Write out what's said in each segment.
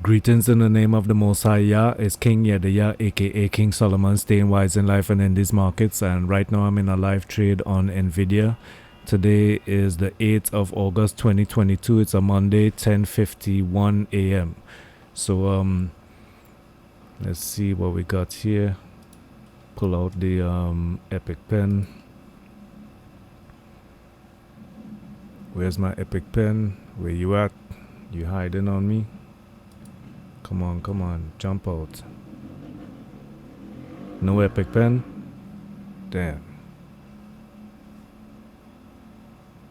Greetings in the name of the Most High. Yah is King Yedaya, aka King Solomon, staying wise in life and in these markets. And right now I'm in a live trade on Nvda. Today is the 8th of August 2022. It's a Monday, 10:51 a.m. So let's see what we got here. Pull out the epic pen. Where's my epic pen? Where you at? You hiding on me? Come on, jump out. No epic pen? Damn.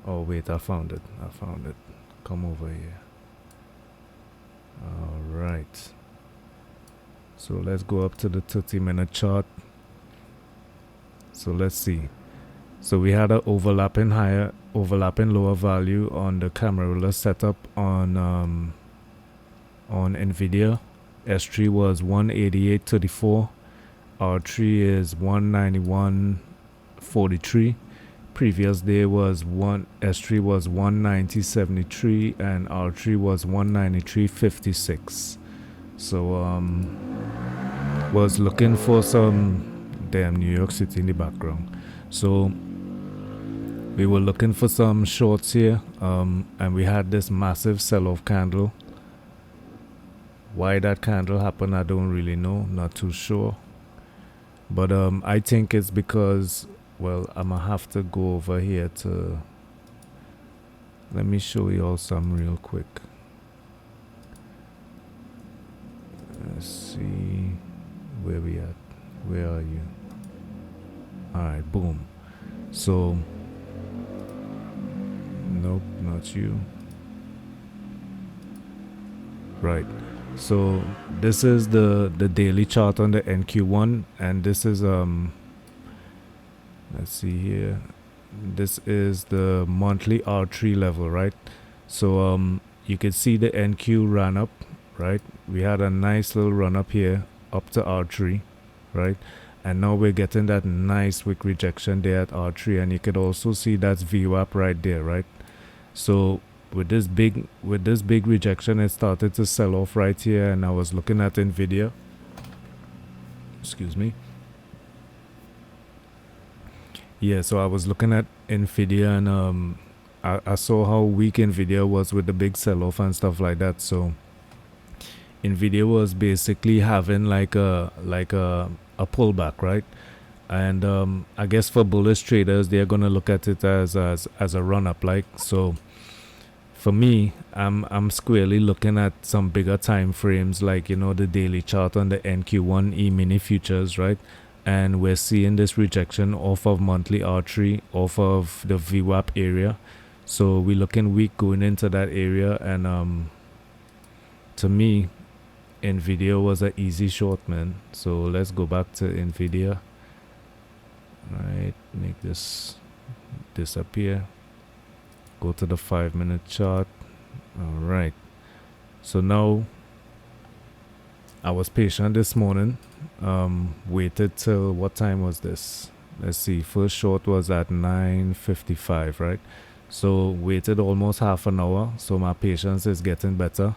Oh wait, I found it. Come over here. Alright. So let's go up to the 30-minute chart. So let's see. So we had an overlapping lower value on the camera ruler setup on Nvda. S3 was 188.34. R3 is 191.43. Previous day was S3 was 190.73 and R3 was 193.56. So was looking for some damn New York City in the background. So we were looking for some shorts here, and we had this massive sell-off candle. Why that candle happened, I don't really know, not too sure. But I think it's because, well, I'm gonna have to go over here to, let me show you all some real quick. Let's see where we at. Where are you? Alright, boom. So nope, not you. Right. So this is the daily chart on the NQ1, and this is let's see here. This is the monthly R3 level, right? So you can see the NQ ran up, right? We had a nice little run up here up to R3, right? And now we're getting that nice wick rejection there at R3, and you could also see that's VWAP right there, right? So with this big rejection, it started to sell off right here, and I was looking at Nvda. Excuse me. Yeah, so I was looking at Nvda, and I saw how weak Nvda was with the big sell-off and stuff like that. So Nvda was basically having like a pullback, right? And I guess for bullish traders, they're gonna look at it as a run-up, like so. For me, I'm squarely looking at some bigger time frames, like, you know, the daily chart on the NQ1 E-mini futures, right? And we're seeing this rejection off of monthly R3, off of the VWAP area. So we're looking weak going into that area, and to me, Nvda was an easy short, man. So let's go back to Nvda. Right, make this disappear. Go to the 5-minute chart. All right. So now I was patient this morning. Waited till, what time was this? Let's see. First short was at 9:55, right? So waited almost half an hour. So my patience is getting better.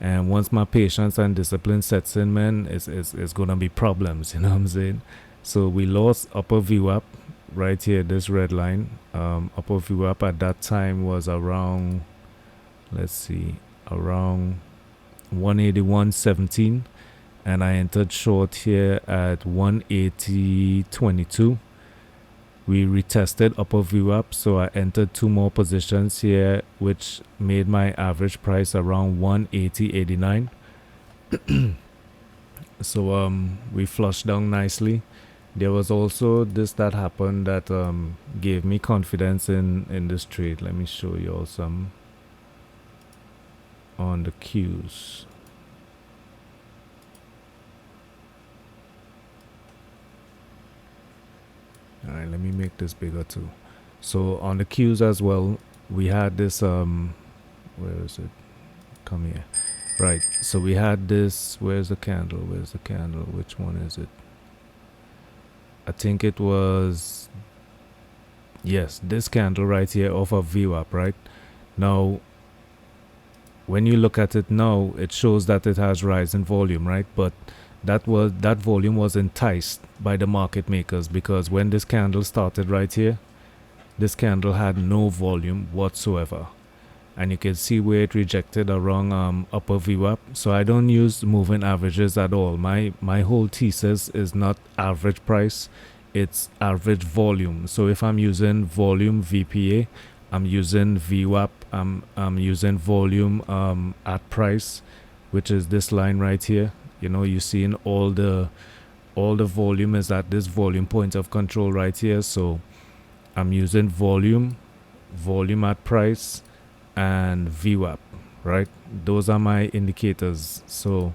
And once my patience and discipline sets in, man, it's gonna be problems. You know what I'm saying? So we lost upper VWAP right here, this red line. Upper VWAP at that time was around, let's see, around 181.17, and I entered short here at 180.22. We retested upper VWAP, so I entered 2 more positions here, which made my average price around 180.89. So we flushed down nicely. There was also this that happened that gave me confidence in this trade. Let me show you all some on the Qs. All right, let me make this bigger too. So on the Qs as well, we had this where is it? Come here. Right. So we had this. Where's the candle? Which one is it? I think it was, yes, this candle right here off of VWAP, right? Now when you look at it now, it shows that it has rise in volume, right? But that volume was enticed by the market makers, because when this candle started right here, this candle had no volume whatsoever, and you can see where it rejected a wrong upper VWAP. So I don't use moving averages at all. My whole thesis is not average price, it's average volume. So if I'm using volume VPA, I'm using VWAP, I'm using volume at price, which is this line right here. You know, you're seeing all the volume is at this volume point of control right here. So I'm using volume at price, and VWAP, right? Those are my indicators. So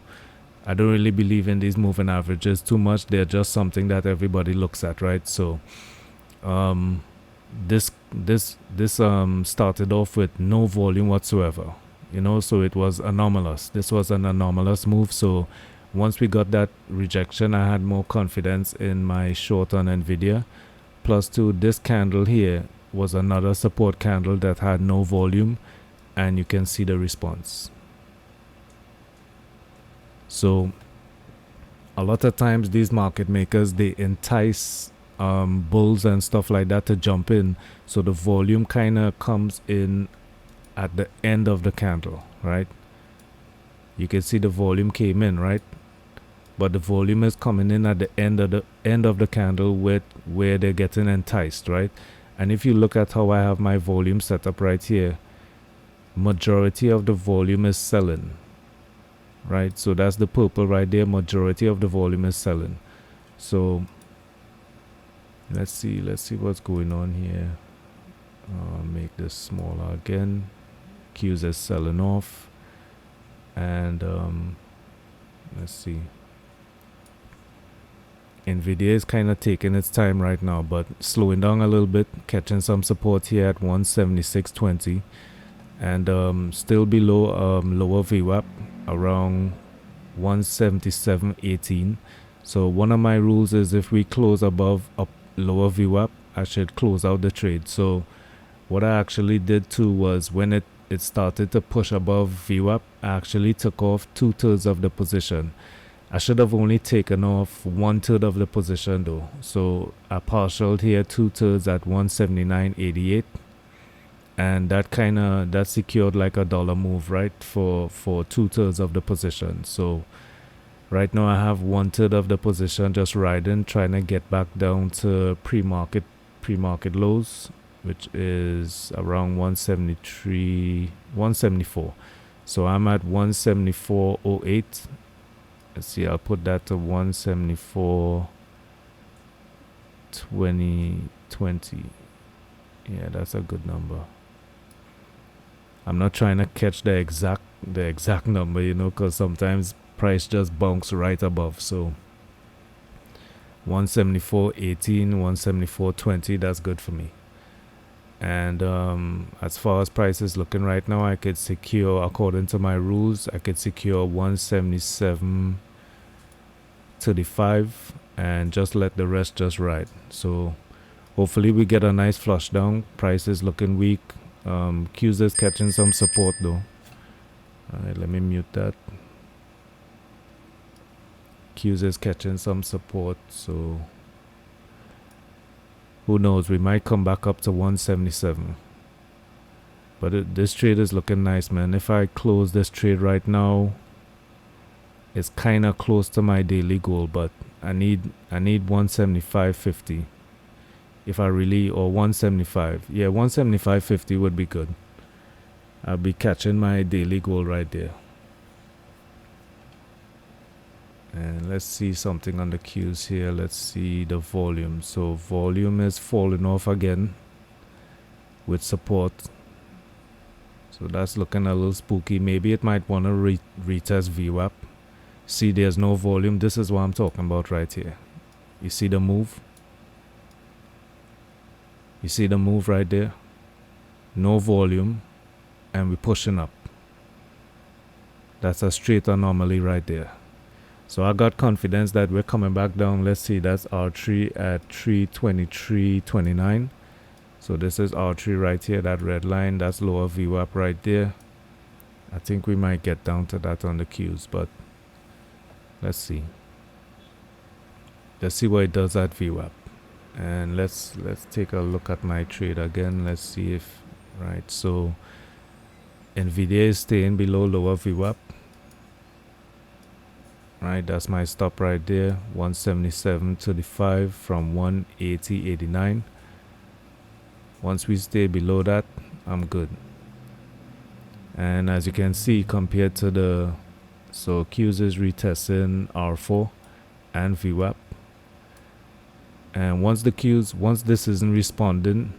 I don't really believe in these moving averages too much. They're just something that everybody looks at, right? So this started off with no volume whatsoever, you know, so it was anomalous. This was an anomalous move. So once we got that rejection, I had more confidence in my short on Nvidia. Plus two, this candle here was another support candle that had no volume, and you can see the response. So a lot of times these market makers, they entice bulls and stuff like that to jump in, so the volume kind of comes in at the end of the candle, right? You can see the volume came in, right? But the volume is coming in at the end of the candle where they're getting enticed, right? And if you look at how I have my volume set up right here, majority of the volume is selling, right? So that's the purple right there. Majority of the volume is selling. So let's see what's going on here. Make this smaller again. Qs is selling off, and let's see. Nvidia is kind of taking its time right now, but slowing down a little bit, catching some support here at 176.20, and still below lower VWAP around 177.18. So one of my rules is if we close above lower VWAP, I should close out the trade. So what I actually did too was when it started to push above VWAP, I actually took off 2/3 of the position. I should have only taken off 1/3 of the position though. So I partialed here 2/3 at 179.88, and that secured like $1 move, right? For 2/3 of the position. So right now I have 1/3 of the position just riding, trying to get back down to pre-market lows, which is around 174. So I'm at 174.08. Let's see, I'll put that to 174.20. Yeah, that's a good number. I'm not trying to catch the exact number, you know, because sometimes price just bounce right above. So 174.18, 174.20, that's good for me. And as far as price is looking right now, I could secure, according to my rules, I could secure 177.35 and just let the rest just ride. So hopefully we get a nice flush down. Price is looking weak. Qs is catching some support though. Alright, let me mute that. Qs is catching some support, so who knows, we might come back up to 177. But this trade is looking nice, man. If I close this trade right now, it's kind of close to my daily goal, but I need 175.50. If I really, or 175. Yeah, 175.50 would be good. I'll be catching my daily goal right there. And let's see something on the Qs here. Let's see the volume. So volume is falling off again with support. So that's looking a little spooky. Maybe it might want to retest VWAP. See, there's no volume. This is what I'm talking about right here. You see the move? You see the move right there? No volume, and we're pushing up. That's a straight anomaly right there. So I got confidence that we're coming back down. Let's see, that's R3 at 323.29. So this is R3 right here, that red line, that's lower VWAP right there. I think we might get down to that on the Qs, but let's see. Let's see what it does at VWAP. And let's take a look at my trade again. Let's see if, right, so Nvda is staying below lower VWAP. Right, that's my stop right there, 177.35 from 180.89. Once we stay below that, I'm good. And as you can see, compared to the, so Qs is retesting R4 and VWAP. And once this isn't responding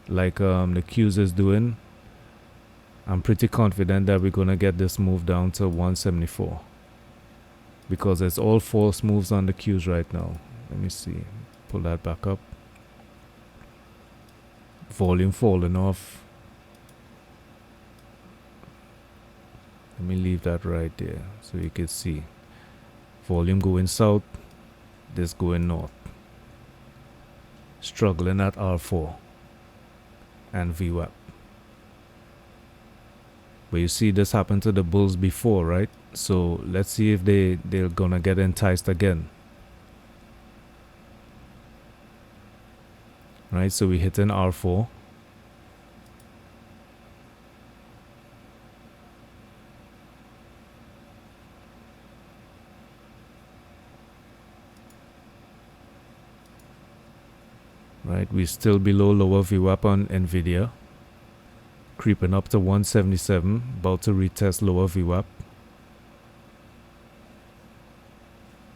like the Qs is doing, I'm pretty confident that we're gonna get this move down to 174, because it's all false moves on the Qs right now. Let me see, pull that back up. Volume falling off. Let me leave that right there so you can see. Volume going south, this going north. Struggling at R4 and VWAP. But you see this happened to the bulls before, right? So let's see if they're gonna get enticed again. Right, so we hit an R4. Right, we're still below lower VWAP on Nvda. Creeping up to 177, about to retest lower VWAP.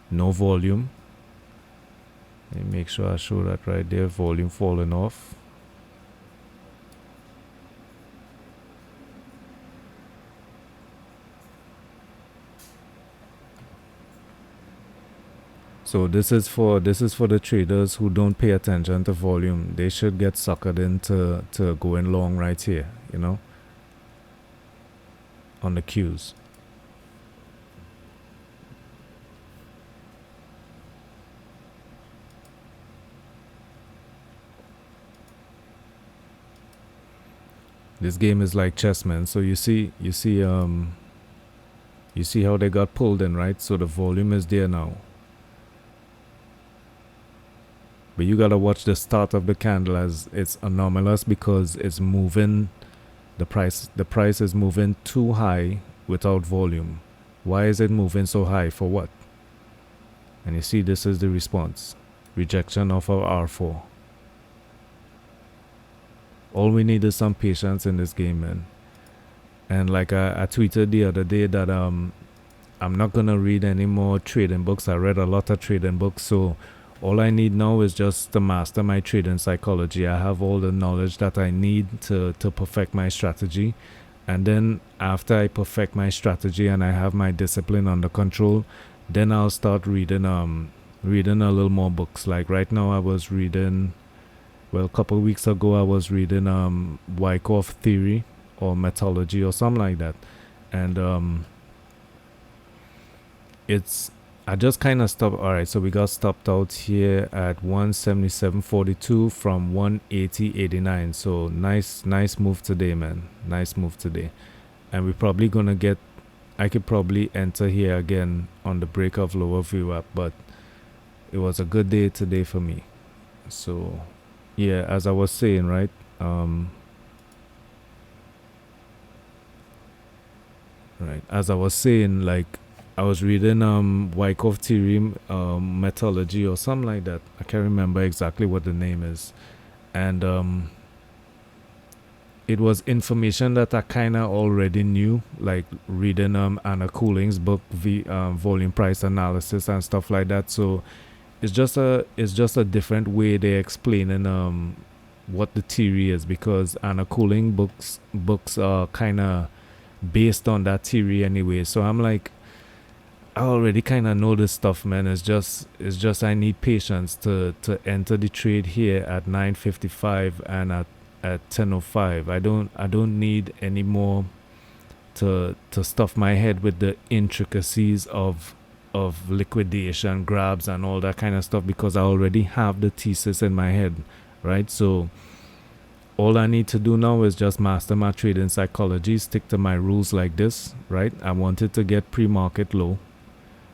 No volume. Let me make sure I show that right there. Volume falling off. So this is for the traders who don't pay attention to volume. They should get suckered into going long right here, you know, on the Qs. This game is like chess, man. So you see how they got pulled in, right? So the volume is there now. But you gotta watch the start of the candle, as it's anomalous because it's moving. The price is moving too high without volume. Why is it moving so high? For what? And you see, this is the response. Rejection of our R4. All we need is some patience in this game, man. And like I tweeted the other day that I'm not gonna read any more trading books. I read a lot of trading books, so all I need now is just to master my trading psychology. I have all the knowledge that I need to perfect my strategy. And then after I perfect my strategy and I have my discipline under control, then I'll start reading reading a little more books. Like right now I was reading, well, a couple of weeks ago I was reading Wyckoff Theory or Methodology or something like that. And I just kind of stopped. All right, so we got stopped out here at 177.42 from 180.89. So nice move today, man. Nice move today. And we're probably gonna get, I could probably enter here again on the break of lower VWAP, but it was a good day today for me. So yeah, as I was saying, right, as I was saying, like, I was reading Wyckoff Theory Methodology or something like that. I can't remember exactly what the name is. And it was information that I kind of already knew, like reading Anna Cooling's book, Volume Price Analysis and stuff like that. So it's just a different way they're explaining what the theory is, because Anna Cooling books are kind of based on that theory anyway. So I'm like, I already kind of know this stuff, man. It's just I need patience to enter the trade here at 9:55 and at 10:05. I don't need any more to stuff my head with the intricacies of liquidation, grabs and all that kind of stuff, because I already have the thesis in my head, right? So all I need to do now is just master my trading psychology, stick to my rules like this, right? I wanted to get pre-market low.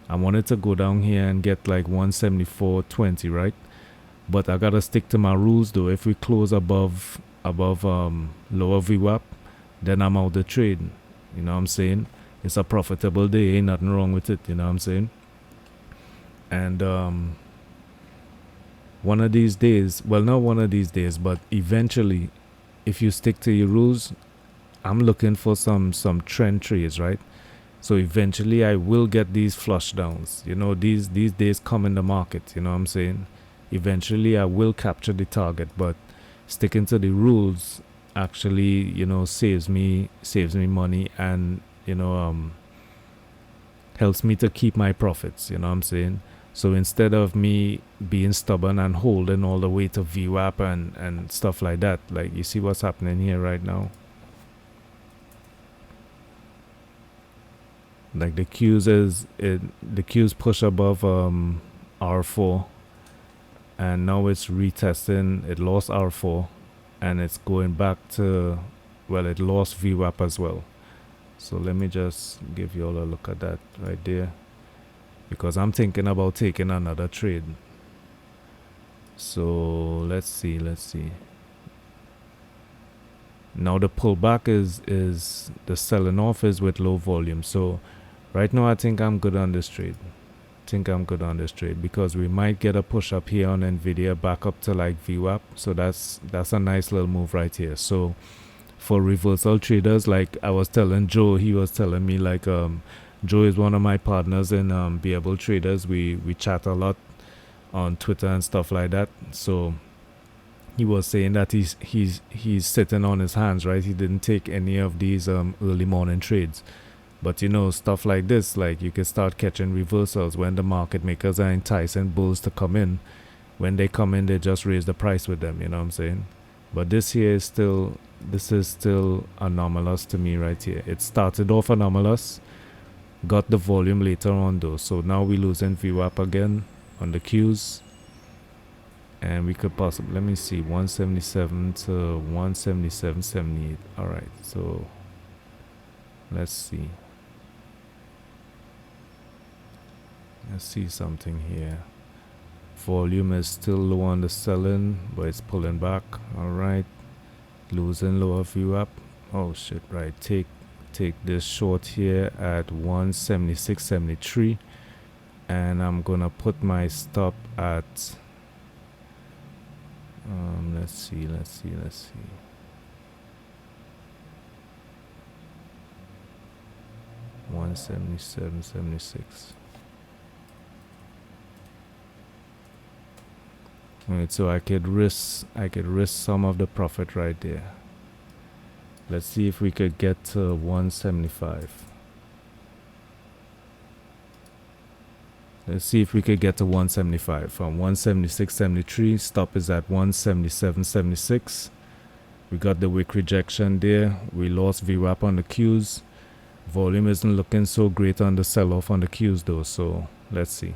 I wanted to go down here and get like 174.20, right? But I gotta stick to my rules though. If we close above lower VWAP, then I'm out the trade. You know what I'm saying? It's a profitable day, ain't nothing wrong with it, you know what I'm saying? And one of these days, well, not one of these days, but eventually, if you stick to your rules, I'm looking for some trend trades, right? So eventually I will get these flush downs. You know, these days come in the market, you know what I'm saying? Eventually I will capture the target, but sticking to the rules actually, you know, saves me money, and, you know, helps me to keep my profits, you know what I'm saying? So instead of me being stubborn and holding all the way to VWAP and stuff like that, like you see what's happening here right now. Like the Qs push above R4, and now it's retesting. It lost R4 and it's going back to, well, it lost VWAP as well. So let me just give you all a look at that right there, because I'm thinking about taking another trade. So let's see. Now the pullback is the selling off is with low volume. So right now I think I'm good on this trade. Because we might get a push up here on Nvda back up to like VWAP. So that's a nice little move right here. So for reversal traders, like I was telling Joe, he was telling me like Joe is one of my partners in Be Able Traders. We chat a lot on Twitter and stuff like that. So he was saying that he's sitting on his hands, right? He didn't take any of these early morning trades. But you know, stuff like this, like you can start catching reversals when the market makers are enticing bulls to come in. When they come in, they just raise the price with them, you know what I'm saying? But this is still anomalous to me right here. It started off anomalous, got the volume later on though. So now we're losing VWAP again on the Qs. And we could possibly, let me see, 177 to 177.78. All right, so let's see. Let's see something here. Volume is still low on the selling, but it's pulling back. All right, losing lower VWAP. Oh shit, right. Take this short here at 176.73, and I'm gonna put my stop at let's see 177.76. Alright, so I could risk some of the profit right there. Let's see if we could get to 175. Let's see if we could get to 175 from 176.73. Stop is at 177.76. We got the wick rejection there. We lost VWAP on the Qs. Volume isn't looking so great on the sell-off on the Qs though, so let's see.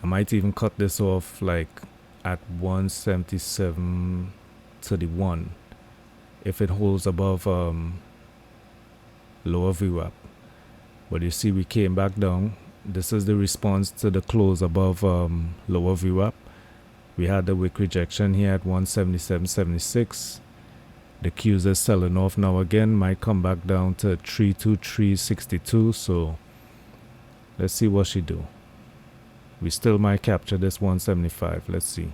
I might even cut this off like at 177.31 if it holds above lower VWAP. But you see we came back down. This is the response to the close above lower VWAP. We had the wick rejection here at 177.76. The Qs is selling off now again, might come back down to 323.62. So let's see what she do. We still might capture this 175. Let's see.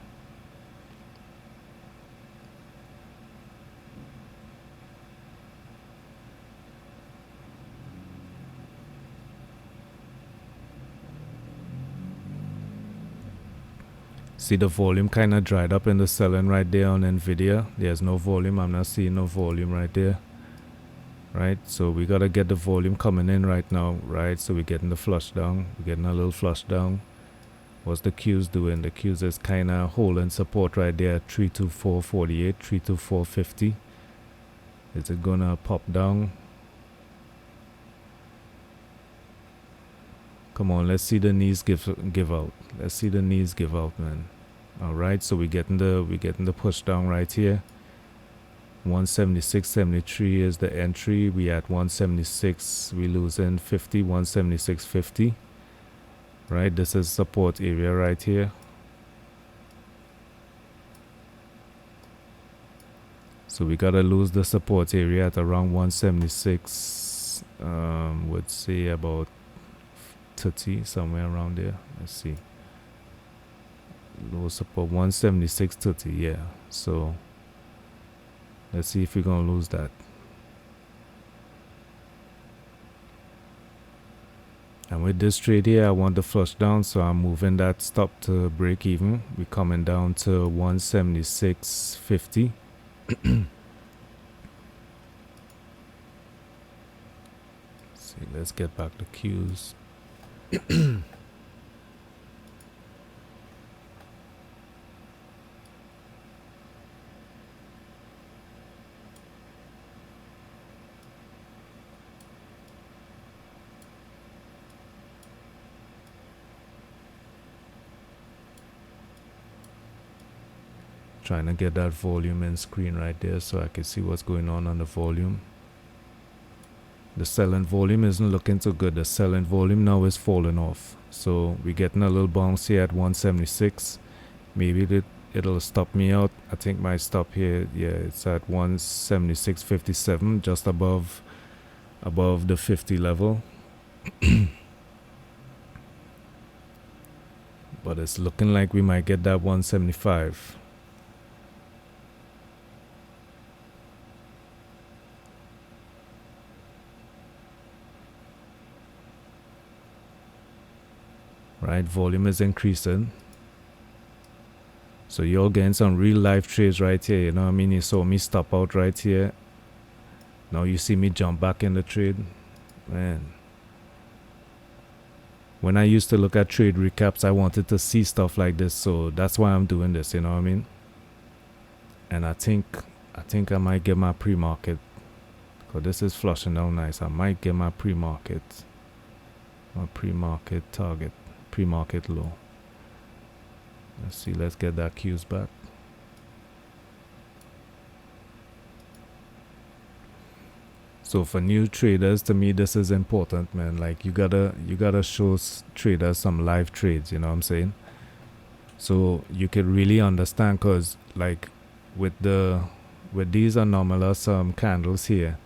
See the volume kind of dried up in the selling right there on Nvda. There's no volume. I'm not seeing no volume right there. Right, so we gotta get the volume coming in right now, right? So we're getting the flush down. We're getting a little flush down. What's the Qs doing? The Qs is kind of holding support right there at 324.48, 324.50. Is it gonna pop down? Come on, let's see the knees give out. Let's see the knees give out, man. All right, so we're getting the push down right here. 176.73 is the entry. We at 176, we losing 50, 176.50. Right, this is support area right here. So we gotta lose the support area at around 176. Would say about 30, somewhere around there. Let's see. Low support 176.30, yeah. So let's see if we're gonna lose that. And with this trade here, I want the flush down, so I'm moving that stop to break even. We're coming down to 176.50. See, let's get back to Qs. Trying to get that volume in screen right there so I can see what's going on the volume. The selling volume isn't looking so good. The selling volume now is falling off. So we're getting a little bounce here at 176. Maybe it'll stop me out. I think my stop here, yeah, it's at 176.57, just above the 50 level. But it's looking like we might get that 175. Right, volume is increasing. So you're getting some real life trades right here, you know what I mean? You saw me stop out right here. Now you see me jump back in the trade. Man. When I used to look at trade recaps, I wanted to see stuff like this, so that's why I'm doing this, you know what I mean? And I think I might get my pre-market, because this is flushing down nice. I might get my pre-market target, pre-market low. Let's see, let's get that Qs back. So for new traders, to me this is important, man. Like you gotta show traders some live trades, you know what I'm saying? So you can really understand, cause like with these anomalous candles here,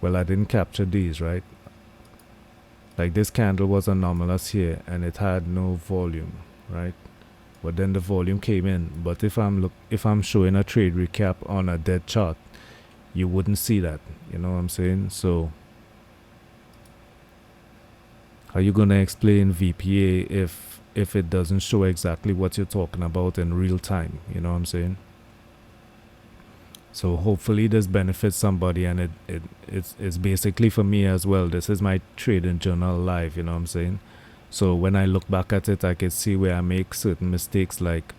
well, I didn't capture these, right? Like this candle was anomalous here and it had no volume, right? But then the volume came in. But if I'm showing a trade recap on a dead chart, you wouldn't see that, you know what I'm saying? So how you gonna explain VPA if it doesn't show exactly what you're talking about in real time, you know what I'm saying? So hopefully this benefits somebody, and it's basically for me as well. This is my trading journal live, you know what I'm saying? So when I look back at it, I can see where I make certain mistakes. Like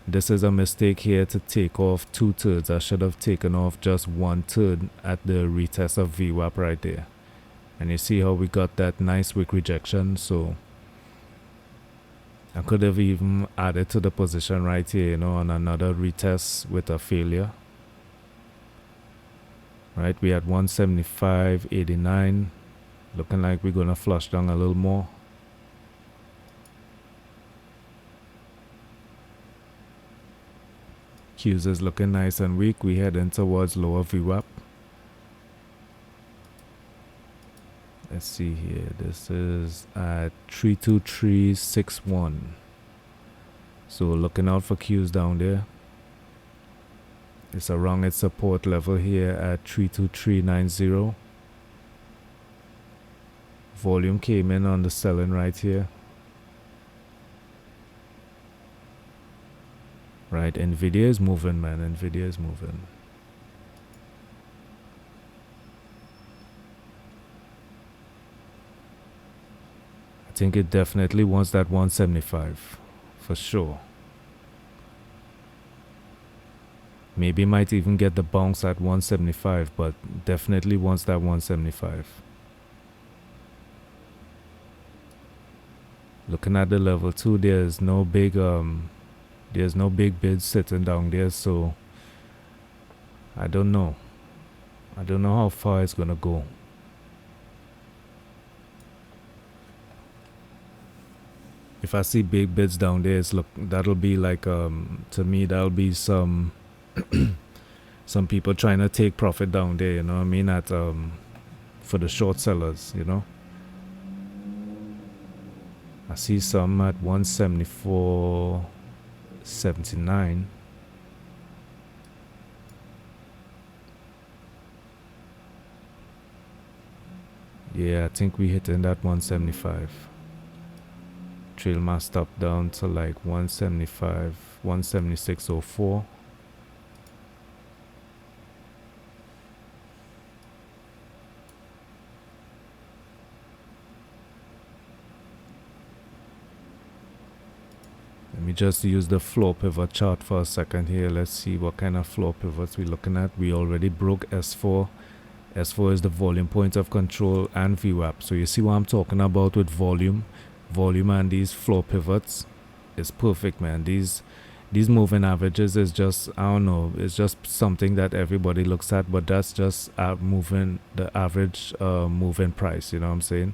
this is a mistake here to take off 2/3. I should have taken off just 1/3 at the retest of VWAP right there. And you see how we got that nice wick rejection. So I could have even added to the position right here, you know, on another retest with a failure. Right, we at 175.89, looking like we're gonna flush down a little more. Qs is looking nice and weak. We heading towards lower VWAP. Let's see here. This is at 32361. So looking out for Qs down there. It's around its support level here at 32390. Volume came in on the selling right here. Right, Nvda is moving, man. Nvda is moving. I think it definitely wants that 175 for sure. Maybe might even get the bounce at 175, but definitely wants that 175. Looking at the level 2, there's no big There's no big bids sitting down there, so I don't know. I don't know how far it's gonna go. If I see big bids down there, it's look, that'll be like to me that'll be some some people trying to take profit down there, you know what I mean, at for the short sellers, you know. I see some at 174.79. Yeah, I think we hitting that 175. Trail my stop down to like 175, 176.04. Let me just use the floor pivot chart for a second here. Let's see what kind of floor pivots we're looking at. We already broke S4. S4 is the volume point of control and VWAP. So you see what I'm talking about with volume. Volume and these floor pivots is perfect, man. These moving averages is just, I don't know, it's just something that everybody looks at, but that's just moving the average moving price, you know what I'm saying?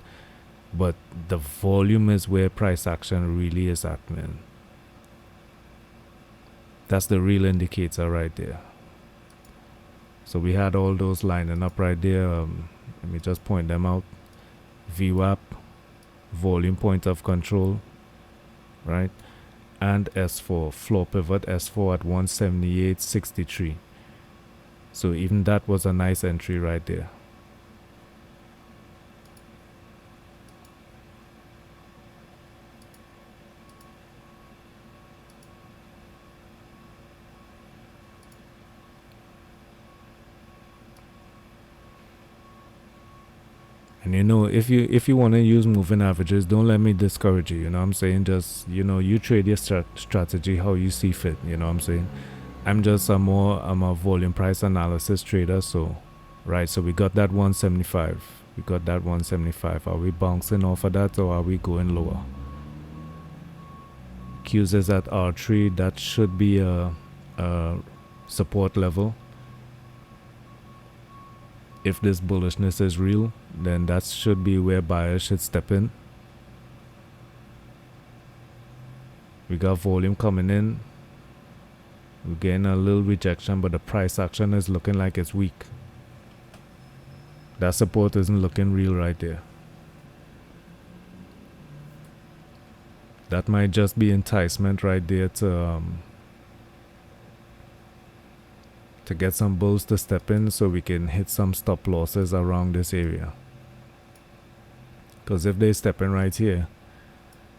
But the volume is where price action really is at, man. That's the real indicator right there. So we had all those lining up right there. Let me just point them out. VWAP, volume point of control, right? And S4, floor pivot S4 at 178.63. So even that was a nice entry right there. And you know, if you want to use moving averages, don't let me discourage you, you know what I'm saying? Just, you know, you trade your strategy how you see fit, you know what I'm saying? I'm just I'm a volume price analysis trader, so right, so we got that 175. We got that 175. Are we bouncing off of that, or are we going lower? Qs is at R3. That should be a support level. If this bullishness is real, then that should be where buyers should step in. We got volume coming in. We're getting a little rejection, but the price action is looking like it's weak. That support isn't looking real right there. That might just be enticement right there to get some bulls to step in so we can hit some stop losses around this area. Because if they step in right here,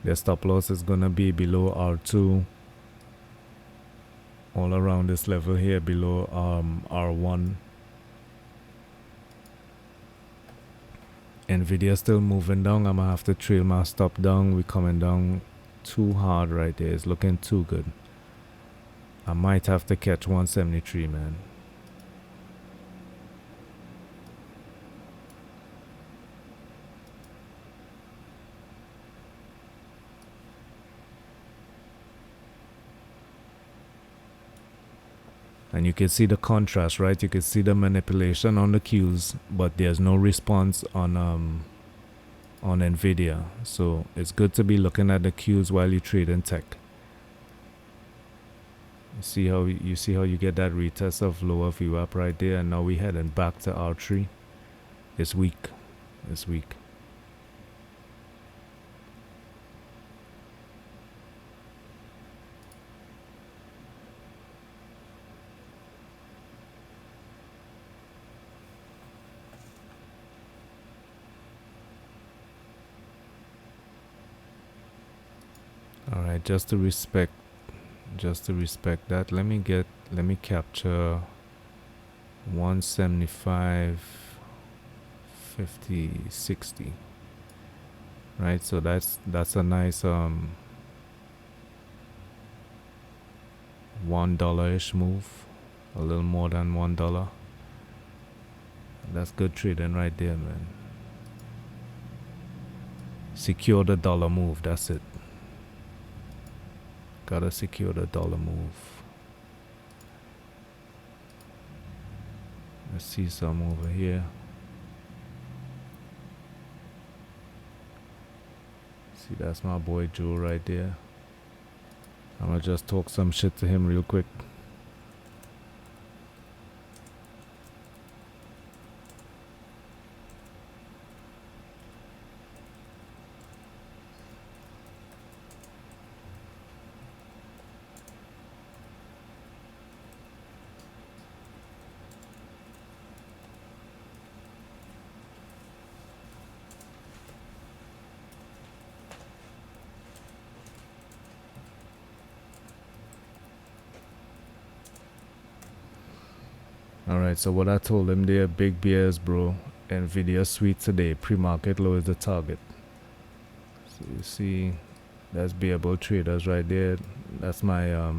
their stop loss is gonna be below R2, all around this level here below R1. Nvda still moving down. I'm gonna have to trail my stop down. We're coming down too hard right there. It's looking too good. I might have to catch 173, man. And you can see the contrast, right? You can see the manipulation on the Qs, but there's no response on Nvda. So it's good to be looking at the Qs while you trade in tech. You see how you get that retest of lower VWAP right there, and now we're heading back to R3. It's weak. It's weak. All right, just to respect that, let me capture 175 50 60, right? So that's a nice $1-ish move, a little more than $1. That's good trading right there, man. Secure the dollar move, that's it. Gotta secure the dollar move. Let's see some over here. See, that's my boy Joe right there. I'm gonna just talk some shit to him real quick. Alright, so what I told him there, big beers, bro. Nvda sweet today. Pre-market low is the target. So you see, that's bearable traders right there. That's my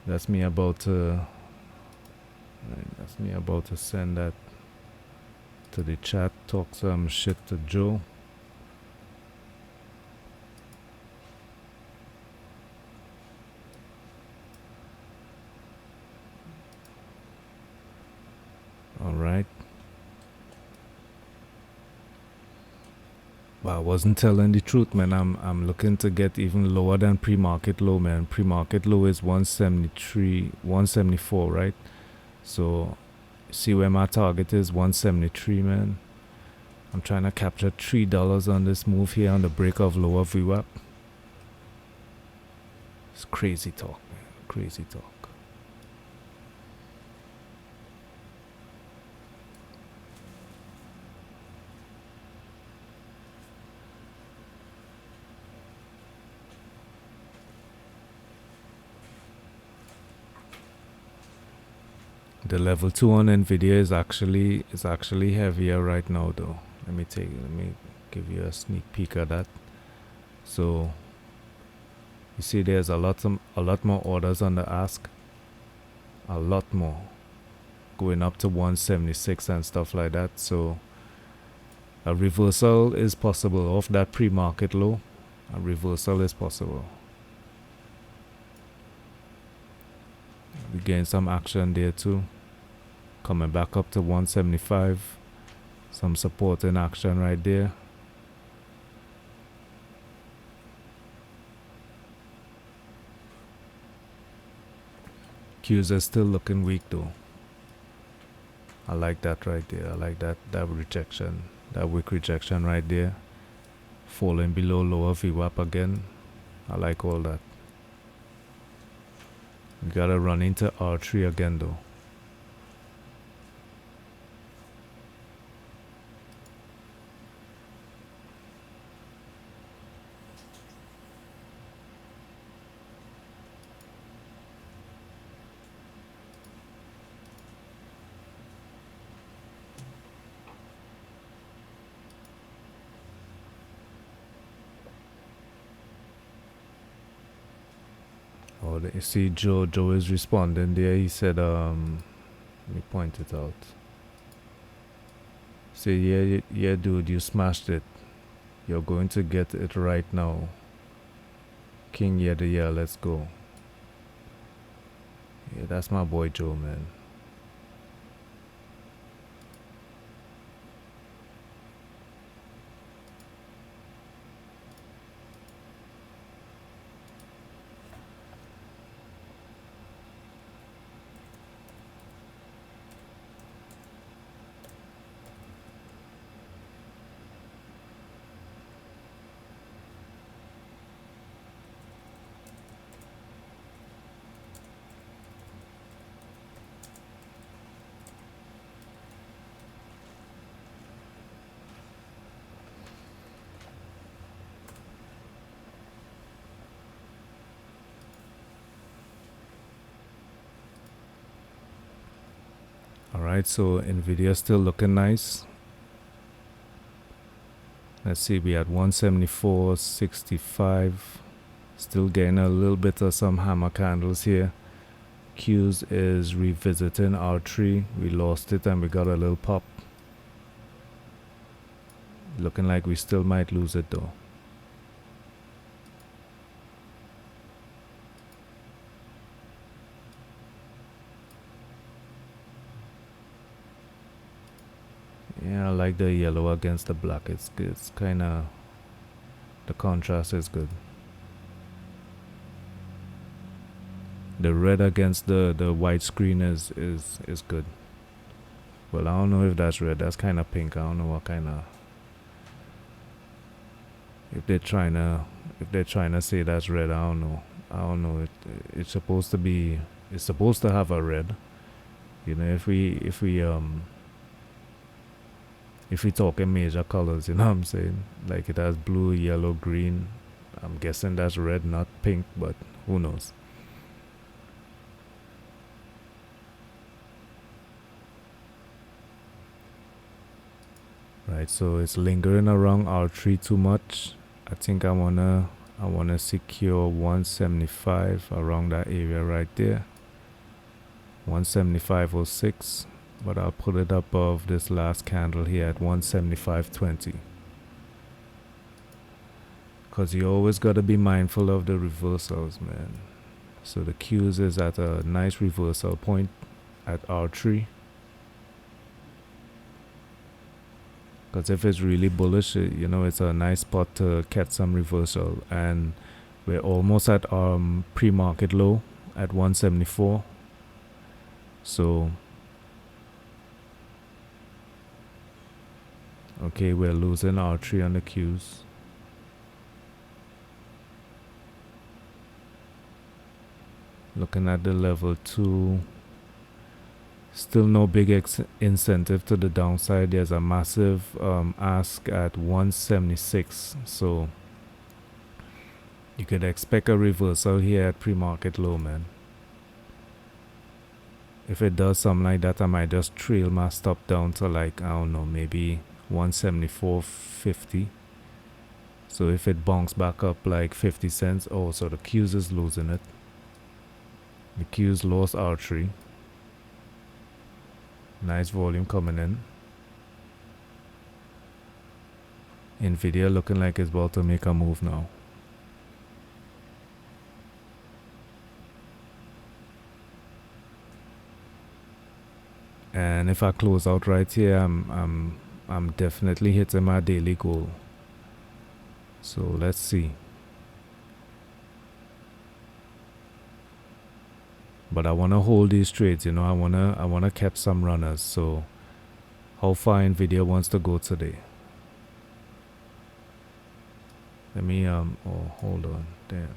that's me about to send that to the chat. Talk some shit to Joe. Alright. But I wasn't telling the truth, man. I'm looking to get even lower than pre-market low, man. Pre-market low is 173, 174, right? So see where my target is, 173, man. I'm trying to capture $3 on this move here on the break of lower VWAP. It's crazy talk, man. Crazy talk. The level 2 on Nvidia is actually heavier right now though. Let me give you a sneak peek at that. So you see there's a lot more orders on the ask. A lot more. Going up to 176 and stuff like that. So a reversal is possible off that pre-market low. A reversal is possible. We gain some action there too. Coming back up to 175. Some support in action right there. Qs are still looking weak though. I like that right there. I like that rejection. That weak rejection right there. Falling below lower VWAP again. I like all that. We gotta run into R3 again though. Oh, you see Joe is responding there. He said, let me point it out. Say, yeah, dude, you smashed it. You're going to get it right now. King, yeah, let's go. Yeah, that's my boy Joe, man. Alright, so Nvidia still looking nice. Let's see, we had 174.65. Still getting a little bit of some hammer candles here. Qs is revisiting R3. We lost it and we got a little pop. Looking like we still might lose it though. Yeah, I like the yellow against the black. It's kind of, the contrast is good. The red against the white screen is good. Well, I don't know if that's red. That's kind of pink. I don't know what kind of, if they're trying to say that's red. I don't know. I don't know. It's supposed to be. It's supposed to have a red. You know, if we talk in major colors, you know what I'm saying? Like it has blue, yellow, green. I'm guessing that's red, not pink, but who knows? Right, so it's lingering around R3 too much. I think I wanna secure 175 around that area right there. 175.06, but I'll put it above this last candle here at 175.20. Because you always gotta be mindful of the reversals, man. So the Qs is at a nice reversal point at R3. Because if it's really bullish, you know, it's a nice spot to catch some reversal. And we're almost at pre-market low at 174. So, okay, we're losing R3 on the Qs. Looking at the level 2. Still no big incentive to the downside. There's a massive ask at 176. So you could expect a reversal here at pre-market low, man. If it does something like that, I might just trail my stop down to like, I don't know, maybe 174.50. So if it bonks back up like 50 cents, oh, so the Qs is losing it. The Qs lost R3. Nice volume coming in. Nvda looking like it's about to make a move now. And if I close out right here, I'm definitely hitting my daily goal. So let's see. But I wanna hold these trades, you know. I wanna catch some runners. So how far Nvda wants to go today? Let me oh, hold on. Damn.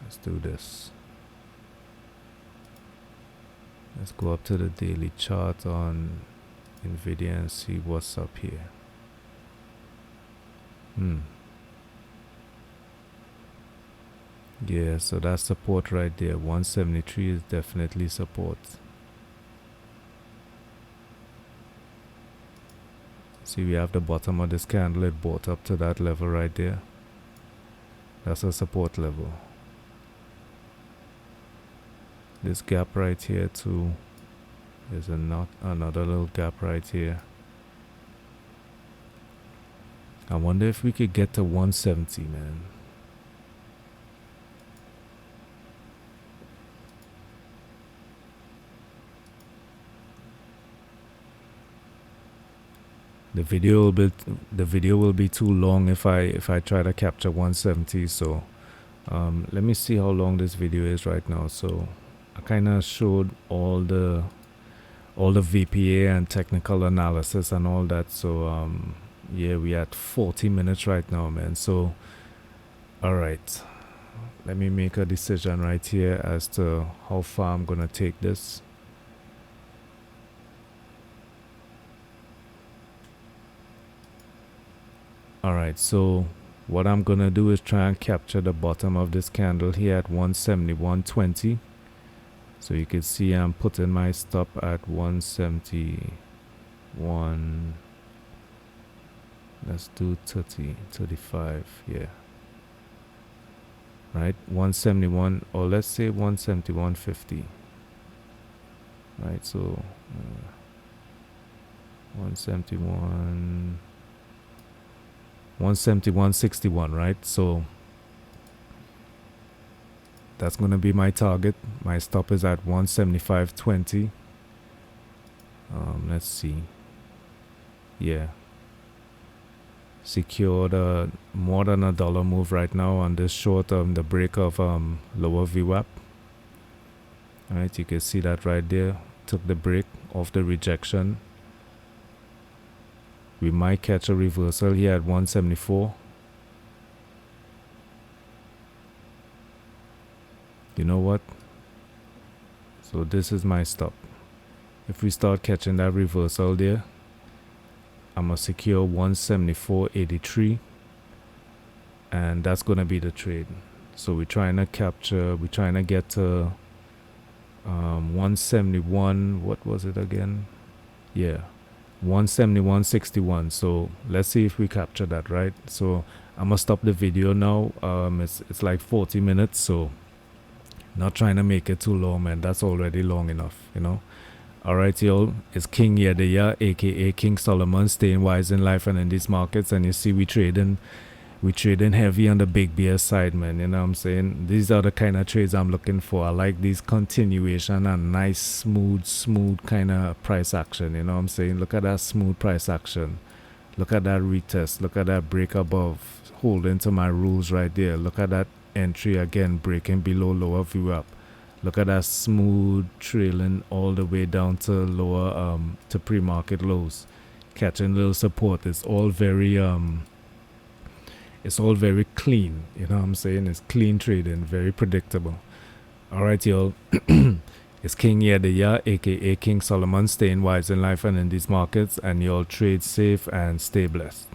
Let's do this. Let's go up to the daily chart on Nvda and see what's up here. Yeah, so that's support right there. 173 is definitely support. See, we have the bottom of this candle. It bought up to that level right there. That's a support level. This gap right here too. There's another little gap right here. I wonder if we could get to 170, man. The video will be too long if I try to capture 170. So let me see how long this video is right now. So I kind of showed all the VPA and technical analysis and all that. So yeah, we at 40 minutes right now, man. So all right, let me make a decision right here as to how far I'm gonna take this. Alright, so what I'm gonna do is try and capture the bottom of this candle here at 171.20. So you can see I'm putting my stop at 171. Let's do 30, 35, yeah. Right, 171, or let's say 171.50. Right, so 171.61, right? So that's going to be my target. My stop is at 175.20. Let's see. Yeah, secured more than a dollar move right now on this short the break of lower VWAP. All right, you can see that right there. Took the break off the rejection. We might catch a reversal here at 174. You know what? So this is my stop. If we start catching that reversal there, I'm gonna secure 174.83, and that's gonna be the trade. So we're trying to get to 171. What was it again? Yeah, 171.61. So let's see if we capture that, right? So I'm gonna stop the video now. It's like 40 minutes, so not trying to make it too long, man. That's already long enough, you know. Alright, y'all, it's King Nvda, aka King Solomon, staying wise in life and in these markets. And you see, we trading heavy on the big BS side, man. You know what I'm saying? These are the kind of trades I'm looking for. I like these continuation and nice, smooth kind of price action. You know what I'm saying? Look at that smooth price action. Look at that retest. Look at that break above. Holding to my rules right there. Look at that entry again, breaking below lower VWAP. Look at that smooth trailing all the way down to lower to pre-market lows, catching little support. It's all very clean. You know what I'm saying? It's clean trading, very predictable. All right, y'all. It's King Nvda, aka King Solomon, staying wise in life and in these markets, and y'all trade safe and stay blessed.